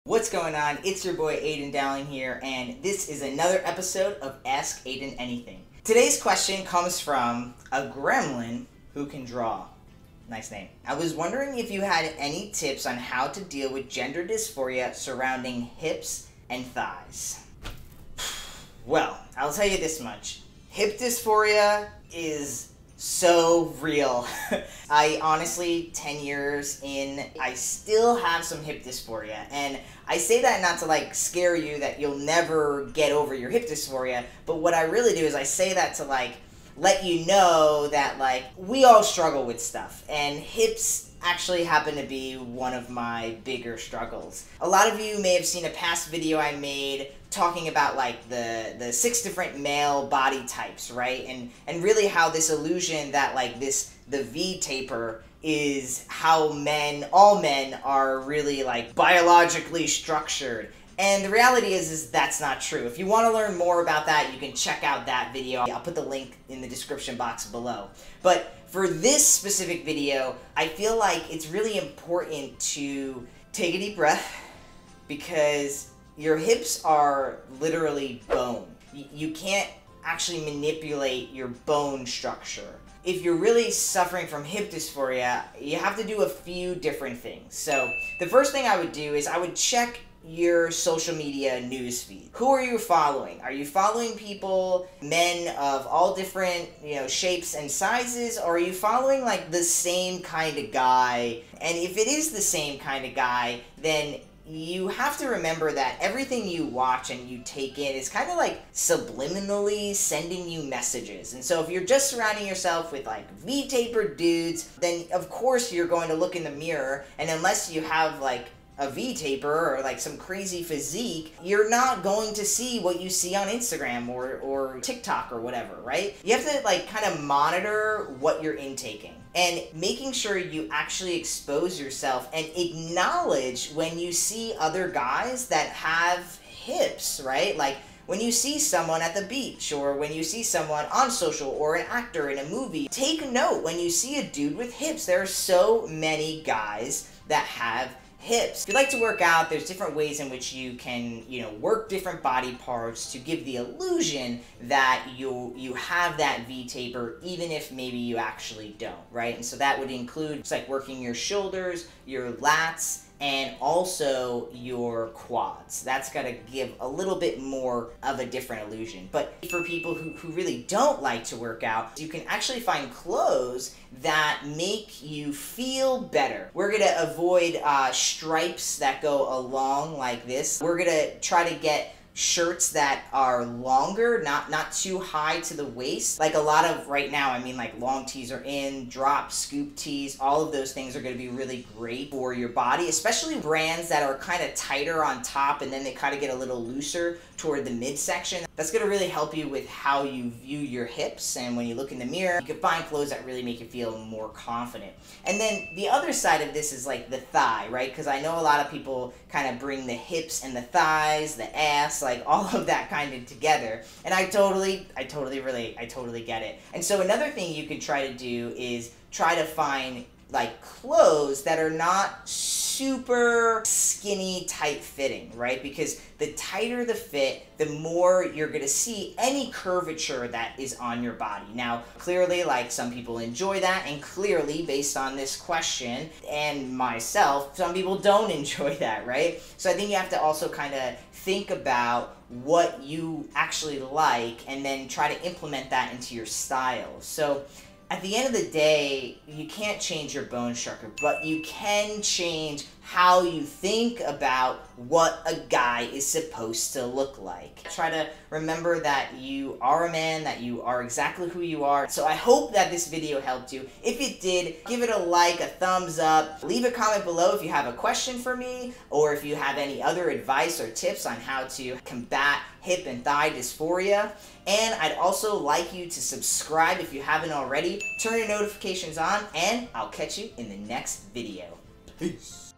What's going on? It's your boy Aydian Dowling here, and this is another episode of Ask Aydian Anything. Today's question comes from a gremlin who can draw. Nice name. I was wondering if you had any tips on how to deal with gender dysphoria surrounding hips and thighs. Well, I'll tell you this much. Hip dysphoria is so real. I honestly, 10 years in, I still have some hip dysphoria. And I say that not to like scare you that you'll never get over your hip dysphoria, but what I really do is I say that to like let you know that like we all struggle with stuff, and hips actually happen to be one of my bigger struggles. A lot of you may have seen a past video I made talking about like the 6 different male body types, right? And really how this illusion that like the V taper is how all men are really like biologically structured. And the reality is that's not true. If you want to learn more about that, you can check out that video. I'll put the link in the description box below. But for this specific video, I feel like it's really important to take a deep breath, because your hips are literally bone. You can't actually manipulate your bone structure. If you're really suffering from hip dysphoria, you have to do a few different things. So the first thing I would do is I would check your social media newsfeed. Who are you following? Are you following people, men of all different, shapes and sizes, or are you following like the same kind of guy? And if it is the same kind of guy, then you have to remember that everything you watch and you take in is kind of like subliminally sending you messages. And so if you're just surrounding yourself with like V-tapered dudes, then of course you're going to look in the mirror, and unless you have like a V-taper or like some crazy physique, you're not going to see what you see on Instagram or TikTok or whatever, right? You have to like kind of monitor what you're intaking and making sure you actually expose yourself and acknowledge when you see other guys that have hips, right? Like when you see someone at the beach, or when you see someone on social, or an actor in a movie, take note when you see a dude with hips. There are so many guys that have hips. If you like to work out, there's different ways in which you can, work different body parts to give the illusion that you have that V-taper, even if maybe you actually don't, right? And so that would include just like working your shoulders, your lats, and also your quads. That's gotta give a little bit more of a different illusion. But for people who really don't like to work out, you can actually find clothes that make you feel better. We're gonna avoid stripes that go along like this. We're gonna try to get shirts that are longer, not too high to the waist. Like a lot of right now, I mean like long tees are in, drop, scoop tees, all of those things are going to be really great for your body, especially brands that are kind of tighter on top and then they kind of get a little looser toward the midsection. That's going to really help you with how you view your hips, and when you look in the mirror, you can find clothes that really make you feel more confident. And then the other side of this is like the thigh, right? Because I know a lot of people kind of bring the hips and the thighs, the ass, like all of that kind of together. And I totally relate. I totally get it. And so another thing you can try to do is try to find like clothes that are not super skinny, tight fitting, right? Because the tighter the fit, the more you're gonna see any curvature that is on your body. Now, clearly, like some people enjoy that, and clearly, based on this question and myself, some people don't enjoy that, right? So I think you have to also kind of think about what you actually like and then try to implement that into your style. So at the end of the day, you can't change your bone structure, but you can change how you think about what a guy is supposed to look like. Try to remember that you are a man, that you are exactly who you are. So I hope that this video helped you. If it did, give it a like, a thumbs up. Leave a comment below if you have a question for me, or if you have any other advice or tips on how to combat hip and thigh dysphoria. And I'd also like you to subscribe if you haven't already. Turn your notifications on, and I'll catch you in the next video. Peace.